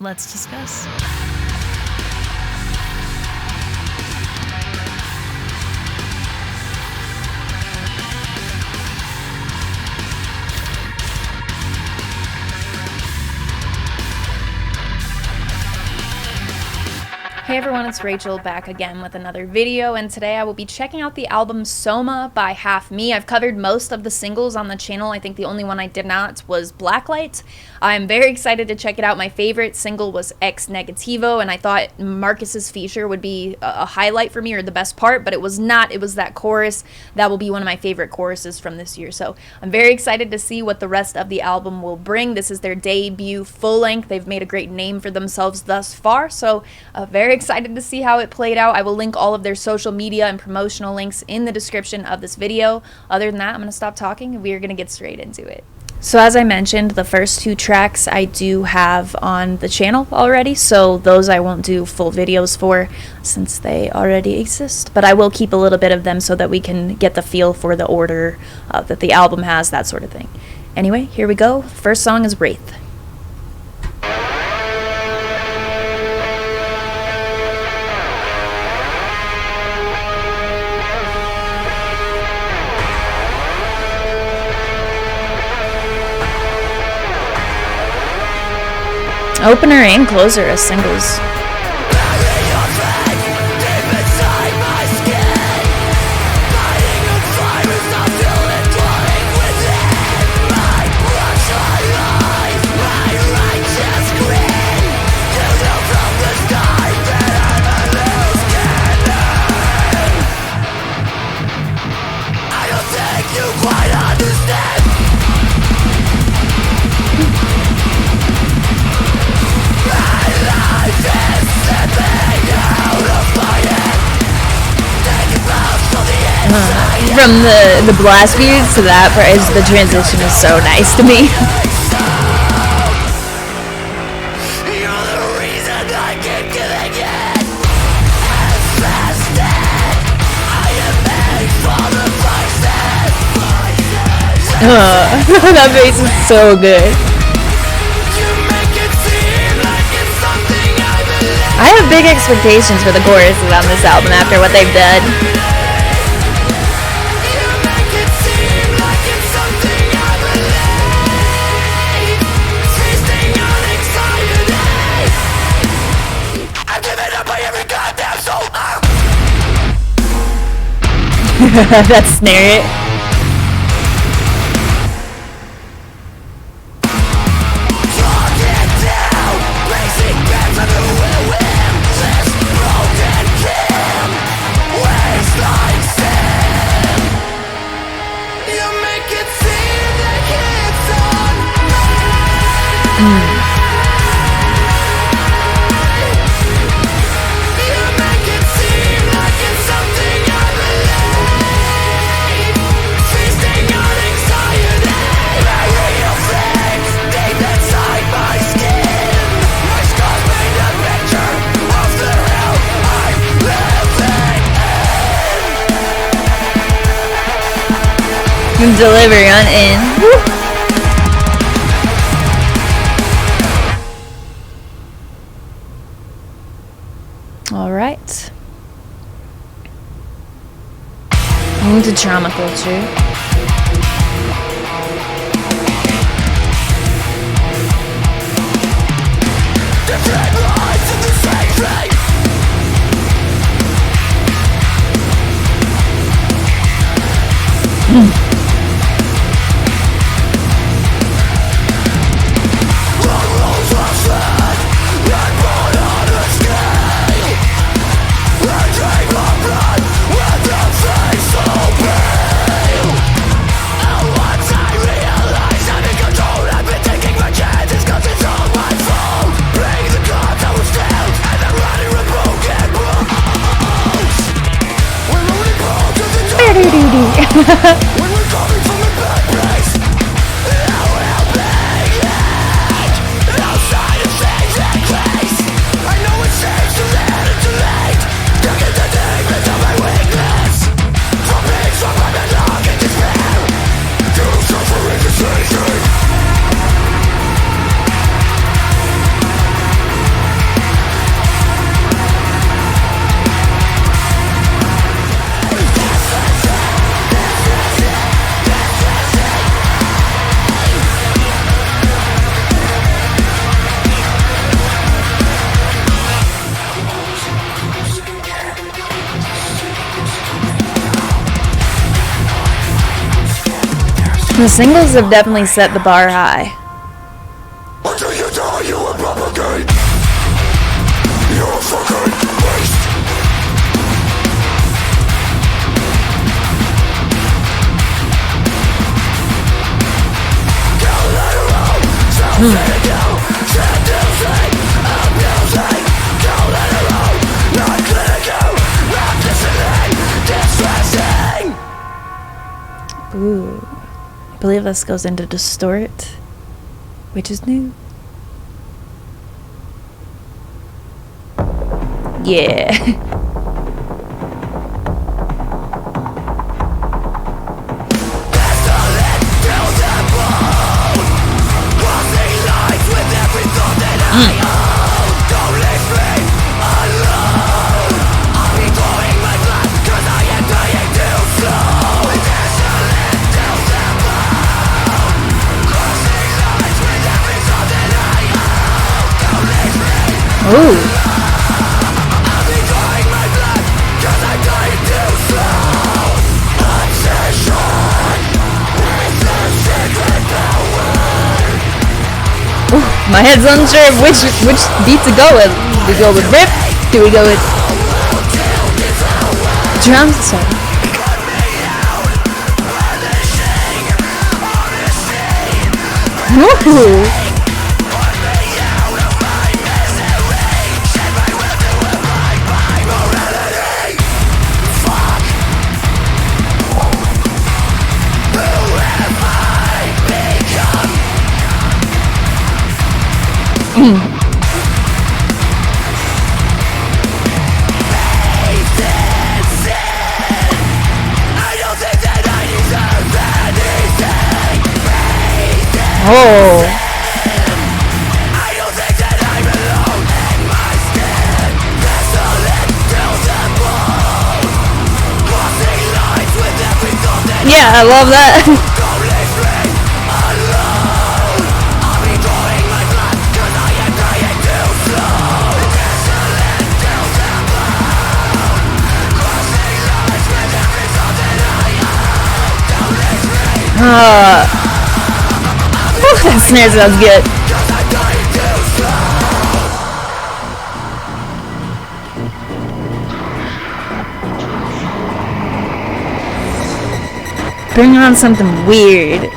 Let's discuss. Hey everyone, it's Rachel back again with another video, and today I will be checking out the album Soma by Half Me. I've covered most of the singles on the channel. I think the only one I did not was Blacklight. I'm very excited to check it out. My favorite single was Negativo, and I thought Marcus's feature would be a highlight for me, or the best part, but it was not. It was that chorus. That will be one of my favorite choruses from this year, so I'm very excited to see what the rest of the album will bring. This is their debut full-length. They've made a great name for themselves thus far, so very excited to see how it played out. I will link all of their social media and promotional links in the description of this video. Other than that, I'm going to stop talking and we are going to get straight into it. So as I mentioned, the first two tracks I do have on the channel already, so those I won't do full videos for since they already exist, but I will keep a little bit of them so that we can get the feel for the order that the album has, that sort of thing. Anyway, here we go. First song is Wraith. Opener and closer as singles. From the blast beats to that part, the transition is so nice to me. That bass is so good. I have big expectations for the choruses on this album after what they've done. That snare it. Delivery on in. All right. Into trauma culture. The singles have definitely set the bar high. Until you die, you will propagate. You're a fucking waste. Collateral, self-critical, seducing, abusing. Collateral, not clinical, not listening, distressing. Ooh. I believe this goes into Distort, which is new. Yeah. Ooh. My head's unsure of which beat to go with. Do we go with Rip? Do we go with drums? Sorry. Woohoo! Oh. Yeah, I love that. That snare sounds good. Bring on something weird.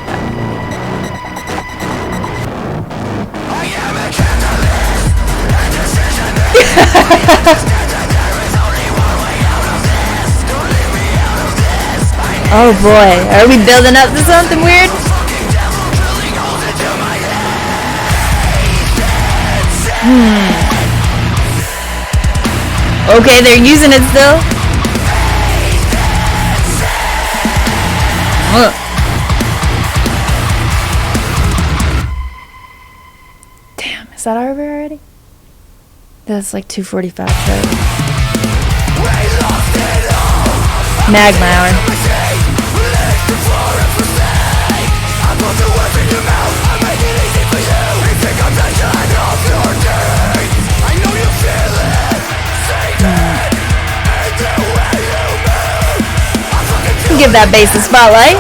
Oh boy, are we building up to something weird? Okay, they're using it still. Damn, is that over already? That's like 2:45. Magma Hour. Give that bass the spotlight.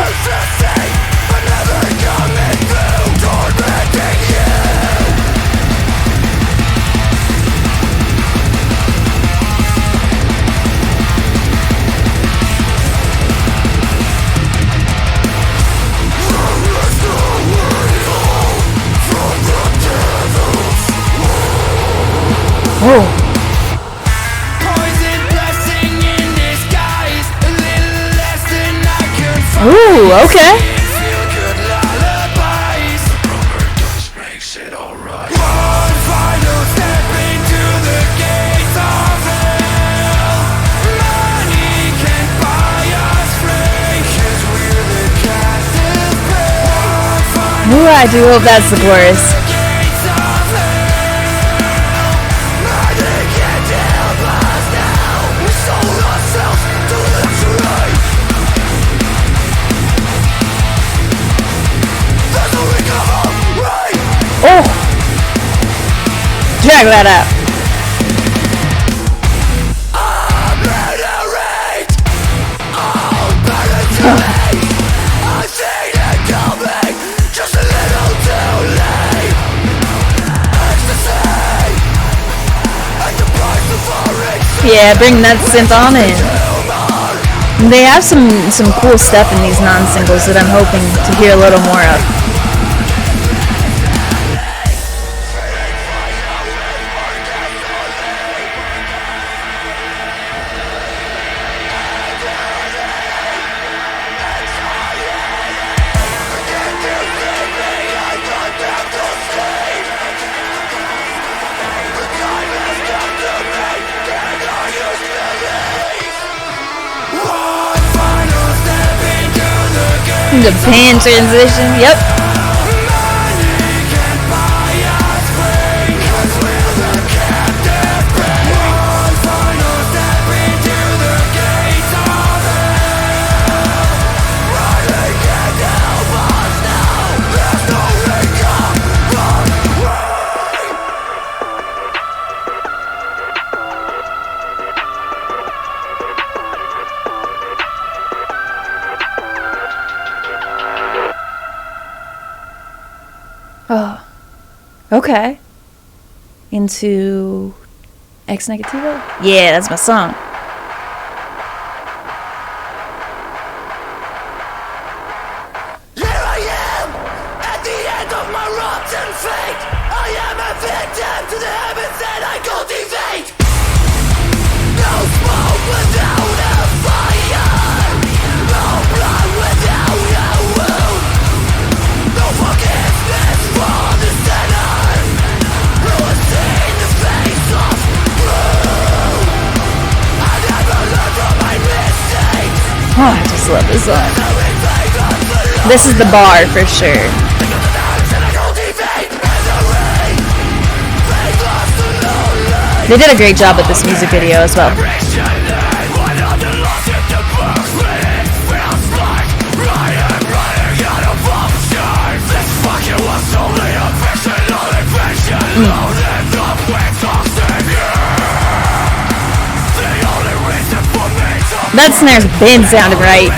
Oh. Ooh, okay. Ooh, I do hope that's the chorus. Oh! Drag that out. Yeah, bring that synth on in. They have some cool stuff in these non-singles that I'm hoping to hear a little more of. The pan transition, yep. Oh, okay. Into Negativo? Yeah, that's my song. Here I am, at the end of my rotten fate. I am a victim to the heavens that I cultivate. No smoke without a fire, no blood without a wound, no forgiveness for the sinner who has seen the face of blue. I never learned from my mistakes. Oh, I just love this song. This is the bar for sure. They did a great job with this music video as well. That snare's been sounding right.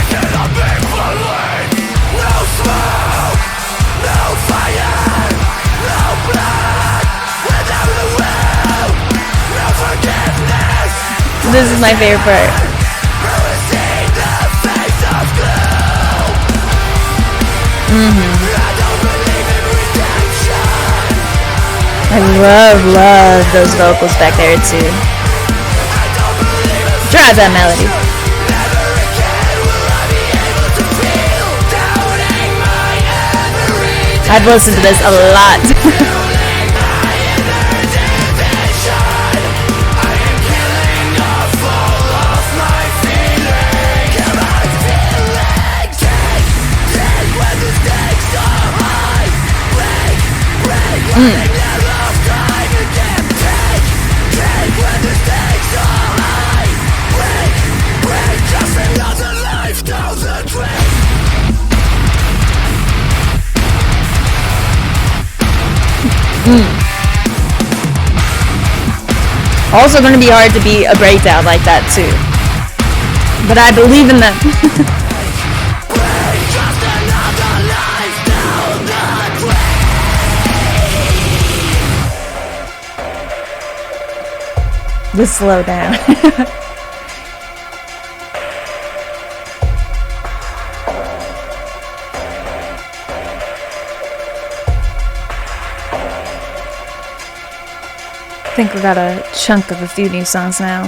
This is my favorite part. I love those vocals back there too. Drive that melody. I've listened to this a lot. Also going to be hard to beat a breakdown like that too. But I believe in them. Let's slow down. I think we got a chunk of a few new songs now.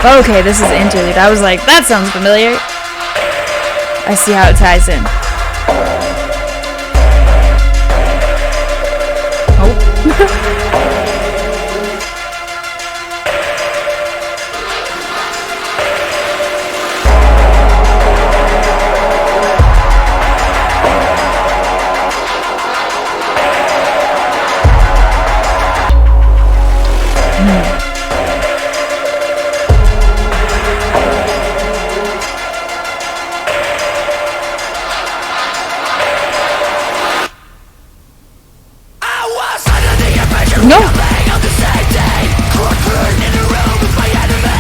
Okay, this is interlude. I was like, that sounds familiar. I see how it ties in. Oh. No.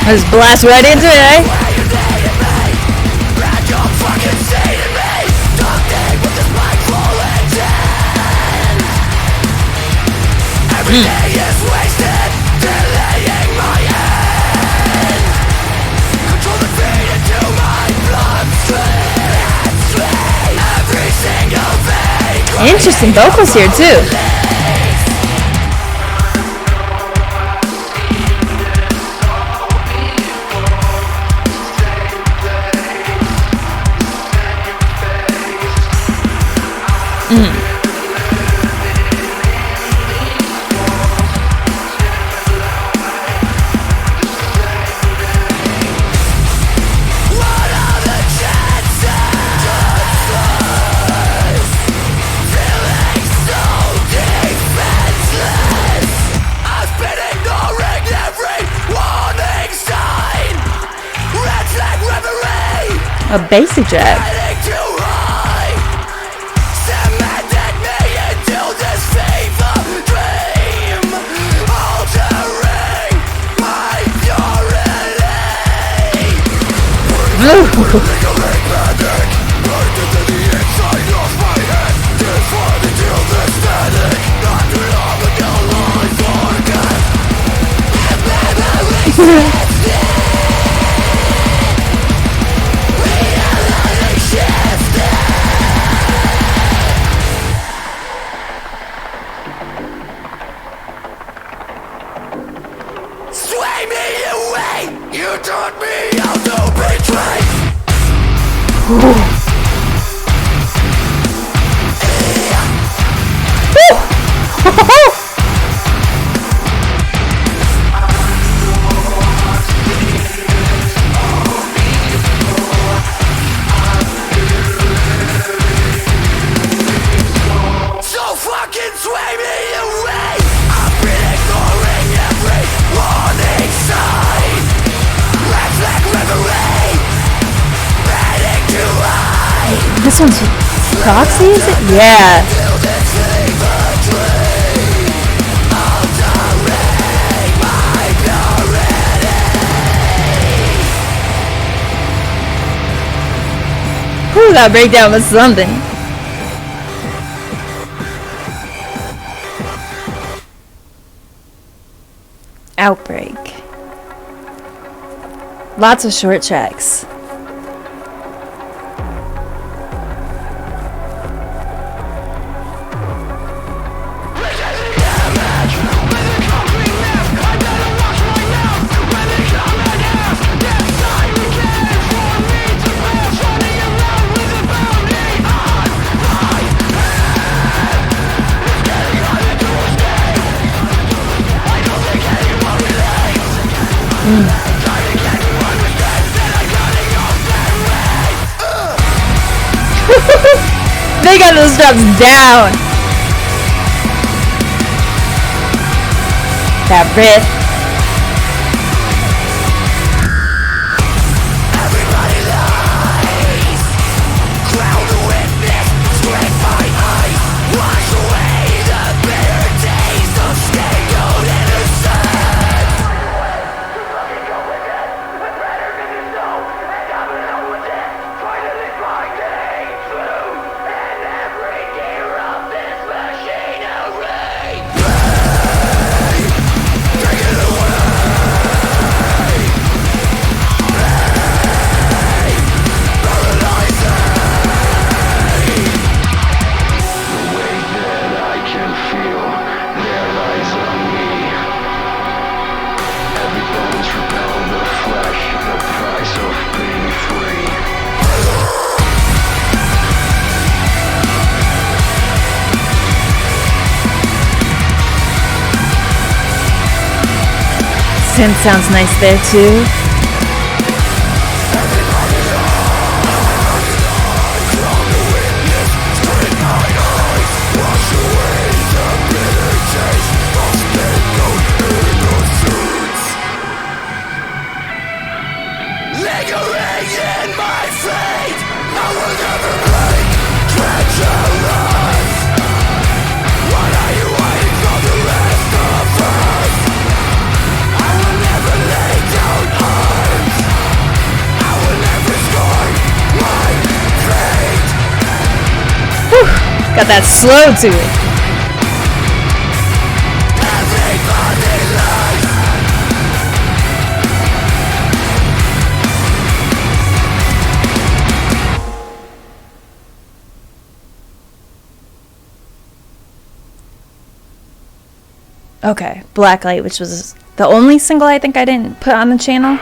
Let's blast right into it, eh? Everything is wasted, delaying my end. Control the feed into my bloodstream. Every single thing. Interesting vocals here too. What are the chances? Feeling so defenseless. I've been ignoring every warning sign. Red flag reverie. A basic jack. Heading too high. Cemented me into this fever dream. Altering my purity. Lingering panic. Burned into the inside of my head. Defied until the static. Not too long until I forget. Memories shifted. Reality shifted. Sway me away. You taught me how to betray. So fucking sway me away. I've been ignoring every warning sign. Red flag reverie. Heading too high. This one's Proxy, is it? Yeah. Till this fever dream. Altering my purity. Whew, that breakdown was something. Outbreak. Lots of short tracks. They got those drops down. That riff. Everybody lies. Crowd witness, straight my eyes. Wash away the bitter taste of scapegoat innocence. Go with it, but better than you know. And I'm alone with it. Finally finding truth in every gear of this machinery. Take it away. Synth sounds nice there too. Lingering in my fate, I will never break. Treacherous. What are you waiting for the rest of us? I will never lay down arms. I will never scorn my fate. Whew, got that slow to it. Okay, Blacklight, which was the only single I think I didn't put on the channel.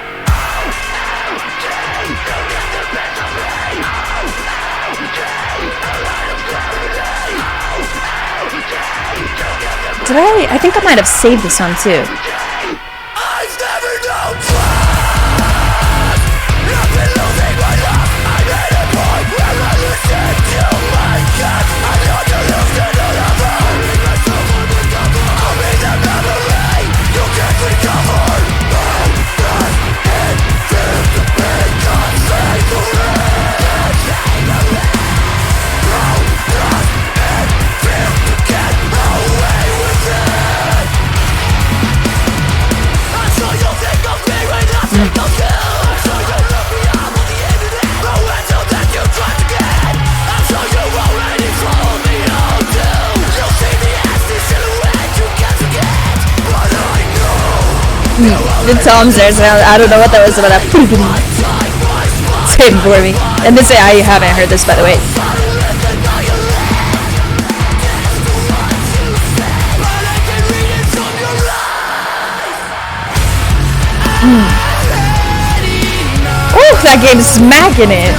Did I think I might have saved this one too. I've never known trust. I've been losing my life. I made a point where I listened to my gut. I thought you lose it all over. I'll be myself on the cover. I'll be the memory you can't recover. Oh, but it seems to be consecrated. The Tom's there, so I don't know what that was, but it's waiting for me. And this, I haven't heard this, by the way. Oh, that game's smacking it.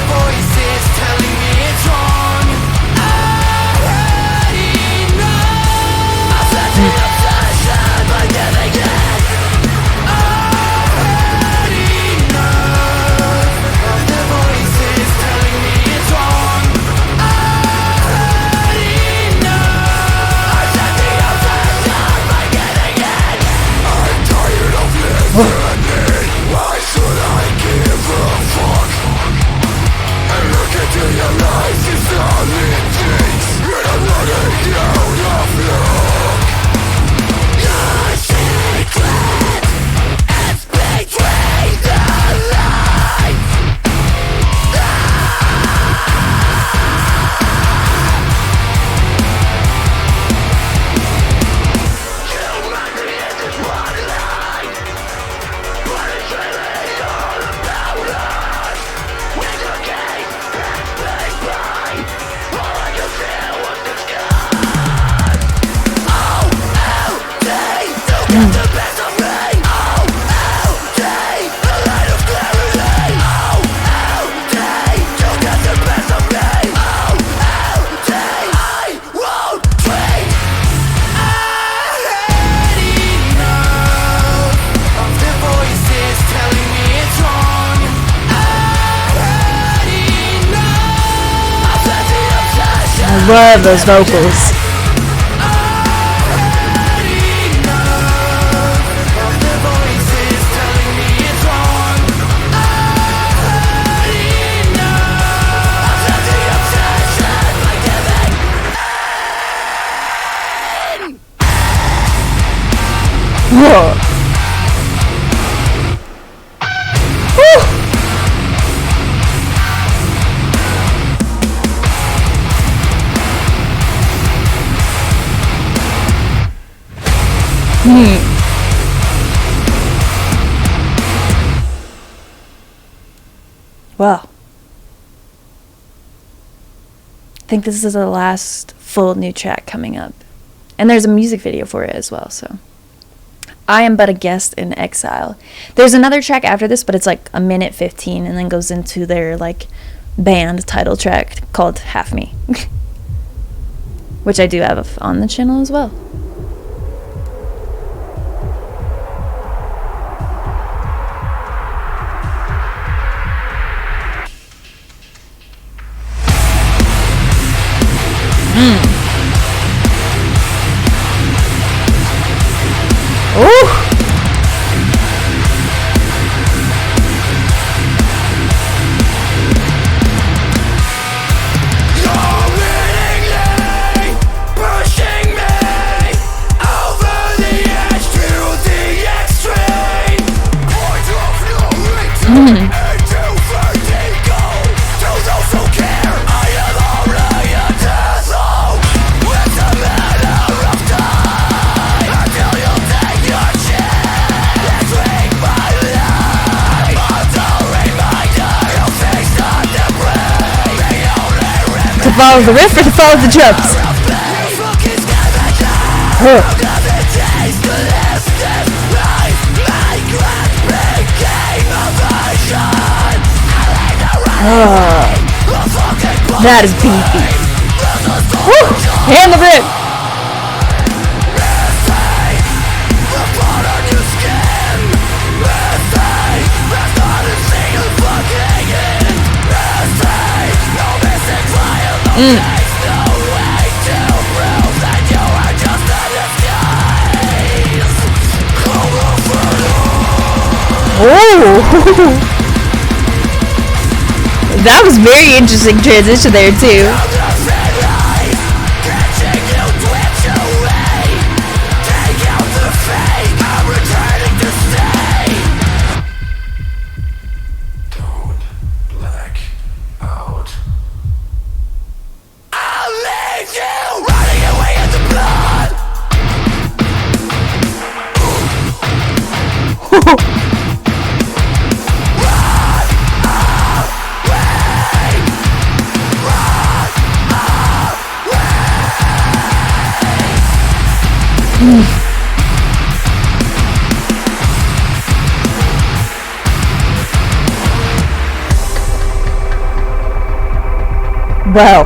I love those vocals. Whoa. Well, I think this is the last full new track coming up. And there's a music video for it as well, so. I Am But a Guest in Exile. There's another track after this, but it's like a minute 15 and then goes into their like band title track called Half Me. Which I do have on the channel as well. Ooh. To follow the riff or to follow the drums? That is beefy. Woo! Hand the grip. Oh! That was very interesting transition there too. Don't black out. I'll leave you running away in the blood. Well.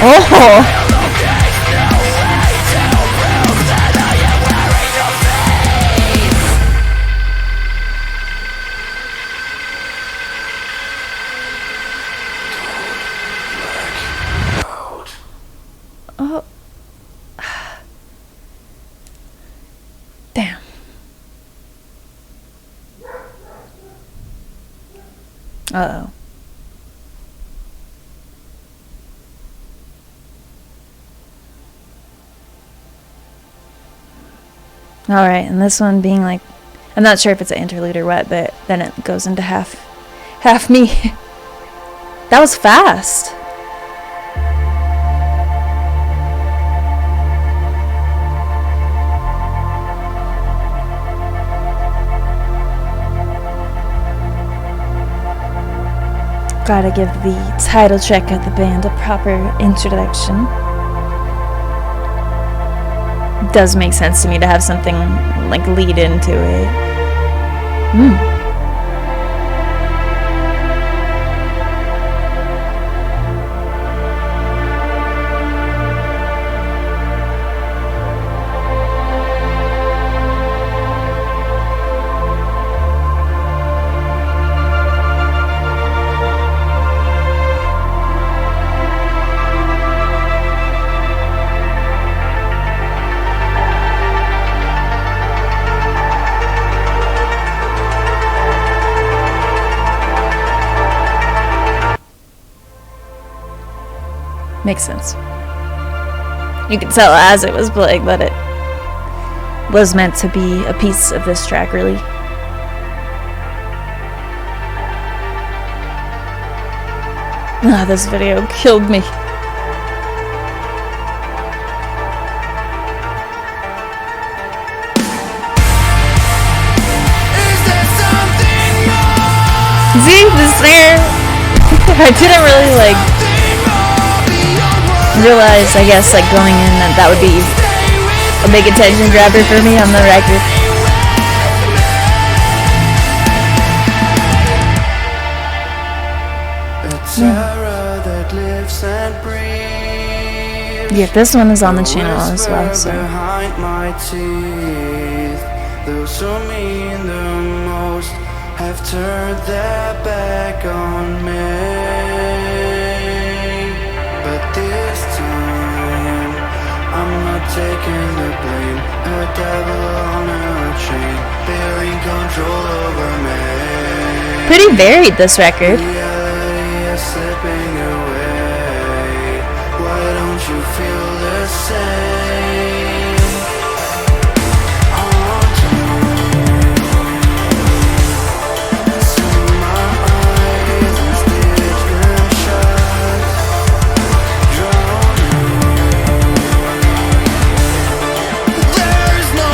Oh. Oh. Damn. Uh-oh. Alright, and this one being like, I'm not sure if it's an interlude or what, but then it goes into half me. That was fast. Gotta give the title track of the band a proper introduction. Does make sense to me to have something like lead into it. Makes sense. You can tell as it was playing that it was meant to be a piece of this track, really. Ah, this video killed me. See, the snare. I didn't really realize, I guess, going in that would be a big attention grabber for me on the record. Yeah, this one is on the channel as well, so. Those who mean the most have turned their back on me. But this time, I'm not taking the blame. A devil on a chain, bearing control over me. Pretty varied, this record. Reality is slipping away. Why don't you feel the same? There's no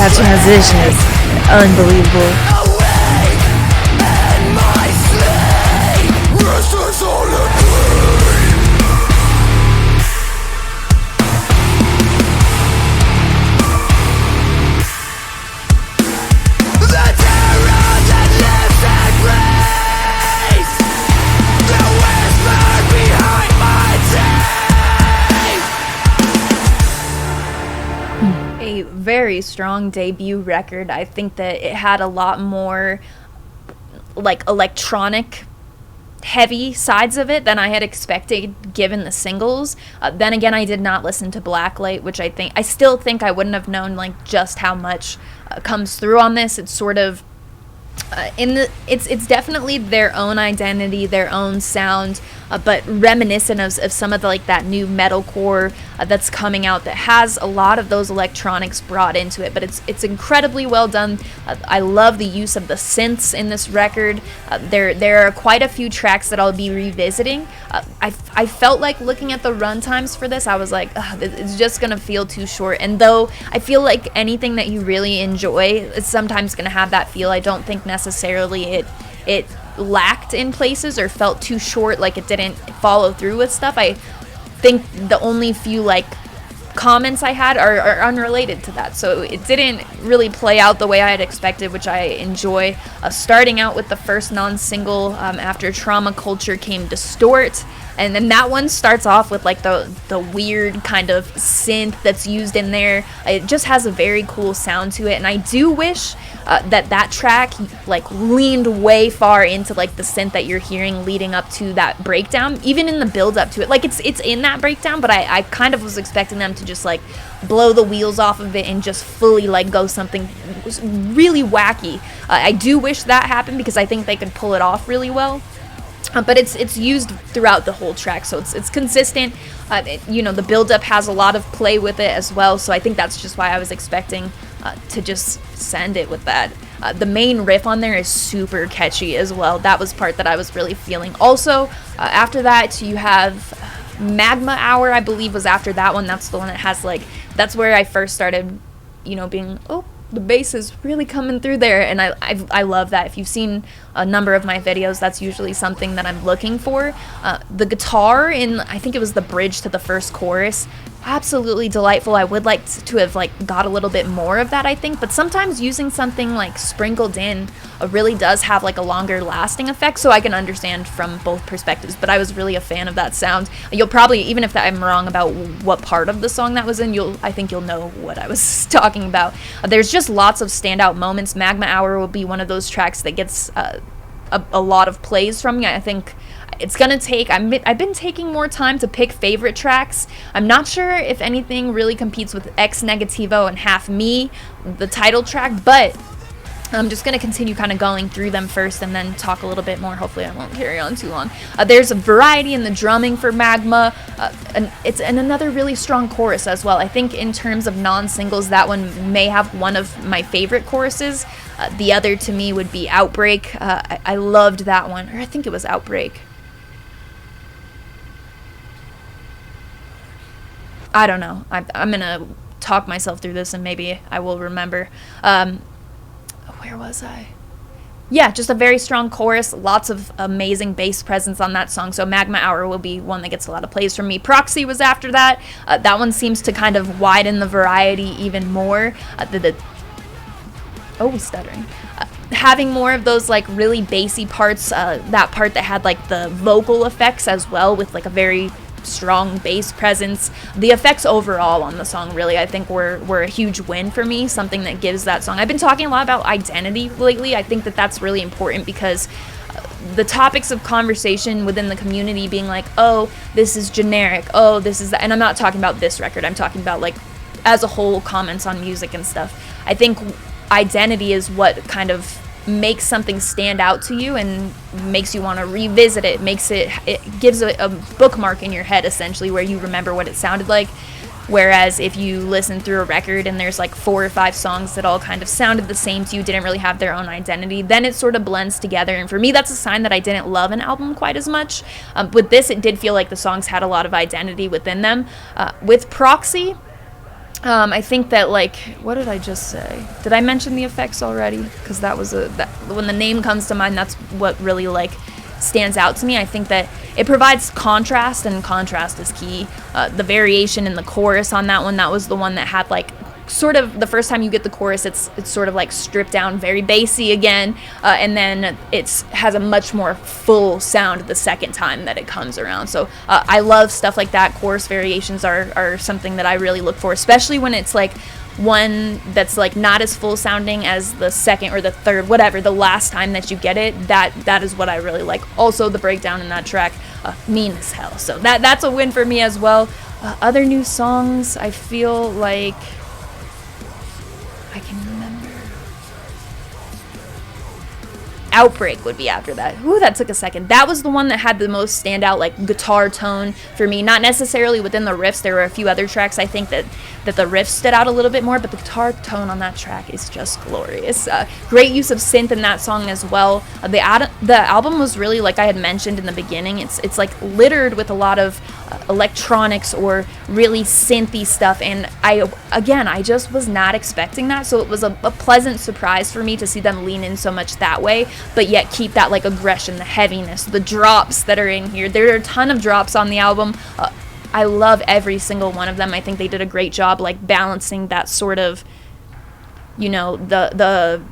That transition is unbelievable. Awake in my sleep. Restless all the The terror that lives and breathes. The whisper behind my teeth. A very strong debut record. I think that it had a lot more like electronic heavy sides of it than I had expected given the singles. Then again, I did not listen to Blacklight, which I still think I wouldn't have known like just how much comes through on this. It's sort of it's definitely their own identity, their own sound, but reminiscent of some of the, like that new metalcore that's coming out that has a lot of those electronics brought into it. But it's incredibly well done. I love the use of the synths in this record. There are quite a few tracks that I'll be revisiting. I felt like looking at the runtimes for this, I was like, it's just gonna feel too short. And though I feel like anything that you really enjoy is sometimes gonna have that feel, I don't think necessarily it lacked in places or felt too short, like it didn't follow through with stuff. I think the only few like comments I had are unrelated to that, so it didn't really play out the way I had expected, which I enjoy. Starting out with the first non-single after Trauma Culture came Distort, and then that one starts off with like the weird kind of synth that's used in there. It just has a very cool sound to it, and I do wish that track like leaned way far into like the synth that you're hearing leading up to that breakdown, even in the build up to it. Like it's in that breakdown, but I kind of was expecting them to just like blow the wheels off of it and just fully like go something really wacky. I do wish that happened because I think they could pull it off really well. But it's used throughout the whole track, so it's consistent. The build-up has a lot of play with it as well, so I think that's just why I was expecting to just send it with that. The main riff on there is super catchy as well. That was part that I was really feeling. Also, after that, you have Magma Hour, I believe, was after that one. That's the one that has like, that's where I first started, being, the bass is really coming through there, and I love that. If you've seen a number of my videos, that's usually something that I'm looking for. The guitar in, I think it was the bridge to the first chorus, absolutely delightful. I would like to have like got a little bit more of that, I think, but sometimes using something like sprinkled in really does have like a longer lasting effect, so I can understand from both perspectives. But I was really a fan of that sound. You'll probably, even if I'm wrong about what part of the song that was in, I think you'll know what I was talking about. There's just lots of standout moments. Magma Hour will be one of those tracks that gets a lot of plays from me. I think it's gonna take, I've been taking more time to pick favorite tracks. I'm not sure if anything really competes with Negativo and Half Me, the title track, but I'm just going to continue kind of going through them first and then talk a little bit more. Hopefully I won't carry on too long. There's a variety in the drumming for Magma, and it's another really strong chorus as well. I think in terms of non-singles, that one may have one of my favorite choruses. The other to me would be Outbreak. I loved that one, or I think it was Outbreak. I don't know. I'm going to talk myself through this and maybe I will remember. Where was I? Yeah, just a very strong chorus, lots of amazing bass presence on that song. So Magma Hour will be one that gets a lot of plays from me. Proxy was after that. That one seems to kind of widen the variety even more. Stuttering. Having more of those like really bassy parts, that part that had like the vocal effects as well with like a very strong bass presence. The effects overall on the song really, I think, were a huge win for me, something that gives that song. I've been talking a lot about identity lately. I think that that's really important because the topics of conversation within the community being like, oh, this is generic, oh, this is that, and I'm not talking about this record, I'm talking about like as a whole comments on music and stuff. I think identity is what kind of makes something stand out to you and makes you want to revisit it, it gives a bookmark in your head essentially where you remember what it sounded like. Whereas if you listen through a record and there's like 4 or 5 songs that all kind of sounded the same to you, didn't really have their own identity, then it sort of blends together. And for me, that's a sign that I didn't love an album quite as much. With this, it did feel like the songs had a lot of identity within them. With Proxy, I think that, like, what did I just say? Did I mention the effects already? Because that was when the name comes to mind, that's what really, like, stands out to me. I think that it provides contrast, and contrast is key. The variation in the chorus on that one, that was the one that had, like, sort of the first time you get the chorus, it's sort of like stripped down, very bassy again, and then it has a much more full sound the second time that it comes around. So I love stuff like that. Chorus variations are something that I really look for, especially when it's like one that's like not as full sounding as the second or the third, whatever, the last time that you get it. That is what I really like. Also, the breakdown in that track, mean as hell. So that's a win for me as well. Other new songs, I feel like I can remember. Outbreak would be after that. Ooh, that took a second. That was the one that had the most standout, like, guitar tone for me. Not necessarily within the riffs. There were a few other tracks I think that the riffs stood out a little bit more, but the guitar tone on that track is just glorious. Great use of synth in that song as well. The album was really, like I had mentioned in the beginning, it's like littered with a lot of electronics or really synthy stuff, and I just was not expecting that, so it was a pleasant surprise for me to see them lean in so much that way, but yet keep that, like, aggression, the heaviness, the drops that are in here. There are a ton of drops on the album. I love every single one of them. I think they did a great job, like, balancing that sort of, you know, the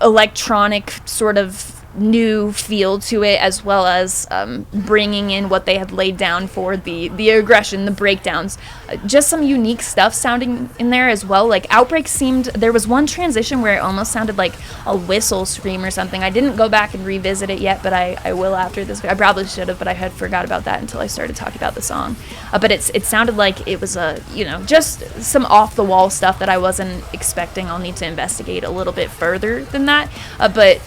electronic sort of new feel to it, as well as bringing in what they had laid down for the aggression, the breakdowns, just some unique stuff sounding in there as well. Like, Outbreak there was one transition where it almost sounded like a whistle scream or something. I didn't go back and revisit it yet, but I will after this. I probably should have, but I had forgot about that until I started talking about the song. But it sounded like it was just some off the wall stuff that I wasn't expecting. I'll need to investigate a little bit further than that, but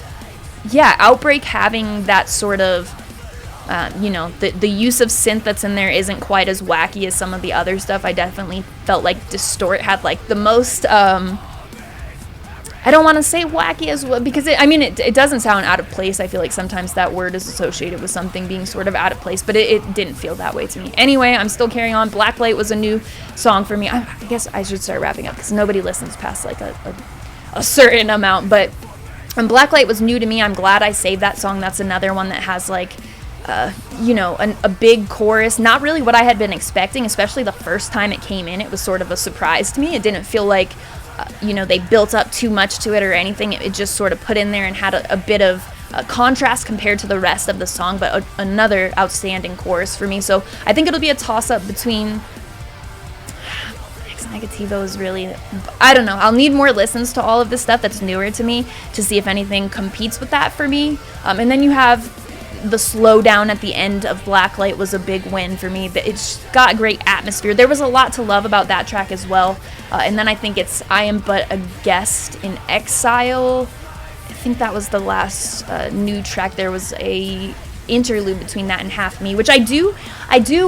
yeah, Outbreak having that sort of, the use of synth that's in there isn't quite as wacky as some of the other stuff. I definitely felt like Distort had, like, the most, I don't want to say wacky as well, because it doesn't sound out of place. I feel like sometimes that word is associated with something being sort of out of place, but it didn't feel that way to me. Anyway, I'm still carrying on. Blacklight was a new song for me. I guess I should start wrapping up because nobody listens past, like, a certain amount, but and Blacklight was new to me. I'm glad I saved that song. That's another one that has, like, a big chorus. Not really what I had been expecting, especially the first time it came in. It was sort of a surprise to me. It didn't feel like, they built up too much to it or anything. It just sort of put in there and had a bit of contrast compared to the rest of the song, but another outstanding chorus for me. So I think it'll be a toss-up between... Negativo is really, I don't know. I'll need more listens to all of this stuff that's newer to me to see if anything competes with that for me. And then you have the slowdown at the end of Blacklight was a big win for me. It's got great atmosphere. There was a lot to love about that track as well. And then I think it's I Am But a Guest in Exile. I think that was the last new track. There was a interlude between that and Half Me, which I do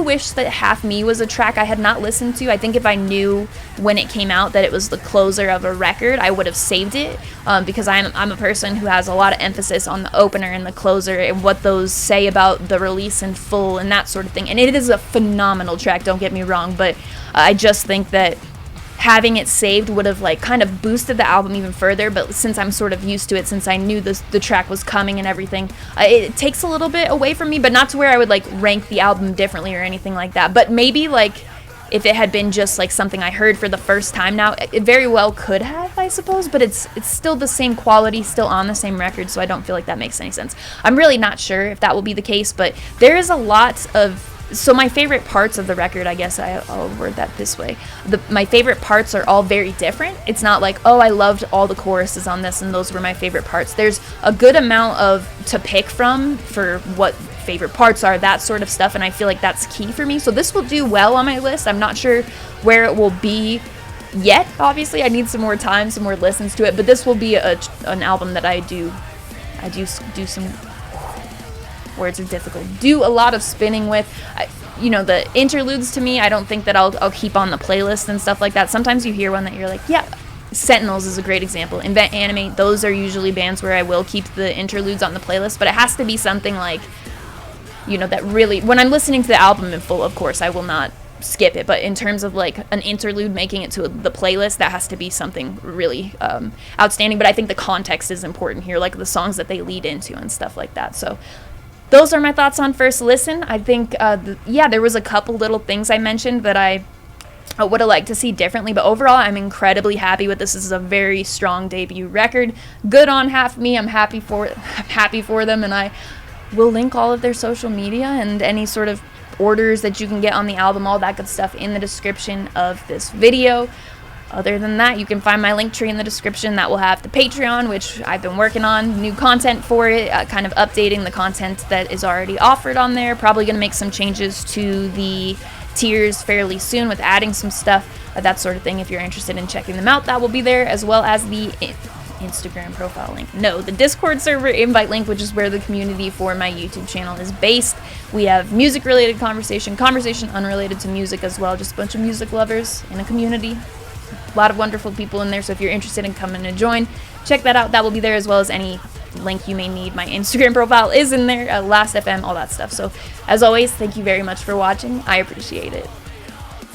wish that Half Me was a track I had not listened to. I think if I knew when it came out that it was the closer of a record, I would have saved it, because I'm a person who has a lot of emphasis on the opener and the closer and what those say about the release in full and that sort of thing. And it is a phenomenal track, don't get me wrong, but I just think that having it saved would have, like, kind of boosted the album even further. But since I'm sort of used to it, since I knew the track was coming and everything, it takes a little bit away from me, but not to where I would, like, rank the album differently or anything like that. But maybe, like, if it had been just, like, something I heard for the first time now, it very well could have, I suppose, but it's still the same quality, still on the same record, so I don't feel like that makes any sense. I'm really not sure if that will be the case, but there is a lot of... So my favorite parts of the record, I guess I'll word that this way. My favorite parts are all very different. It's not like, oh, I loved all the choruses on this and those were my favorite parts. There's a good amount to pick from for what favorite parts are, that sort of stuff, and I feel like that's key for me. So this will do well on my list. I'm not sure where it will be yet, obviously. I need some more time, some more listens to it, but this will be an album that I do some... Words are difficult. Do a lot of spinning with. The interludes to me, I don't think that I'll keep on the playlist and stuff like that. Sometimes you hear one that you're like, yeah. Sentinels is a great example. Invent Animate, those are usually bands where I will keep the interludes on the playlist, but it has to be something like, that really, when I'm listening to the album in full, of course, I will not skip it. But in terms of like an interlude making it to the playlist, that has to be something really outstanding. But I think the context is important here, like the songs that they lead into and stuff like that. So those are my thoughts on first listen. I think there was a couple little things I mentioned that I would have liked to see differently, but overall I'm incredibly happy with this. This is a very strong debut record. Good on Half Me. I'm happy for them, and I will link all of their social media and any sort of orders that you can get on the album, all that good stuff, in the description of this video. Other than that, you can find my link tree in the description. That will have the Patreon, which I've been working on new content for it, kind of updating the content that is already offered on there. Probably going to make some changes to the tiers fairly soon with adding some stuff, that sort of thing. If you're interested in checking them out, that will be there, as well as the Instagram profile link. No, the Discord server invite link, which is where the community for my YouTube channel is based. We have music related conversation unrelated to music as well, just a bunch of music lovers in a community. A lot of wonderful people in there, so if you're interested in coming to join, check that out. That will be there, as well as any link you may need. My Instagram profile is in there, Last.fm, all that stuff. So as always, thank you very much for watching. I appreciate it.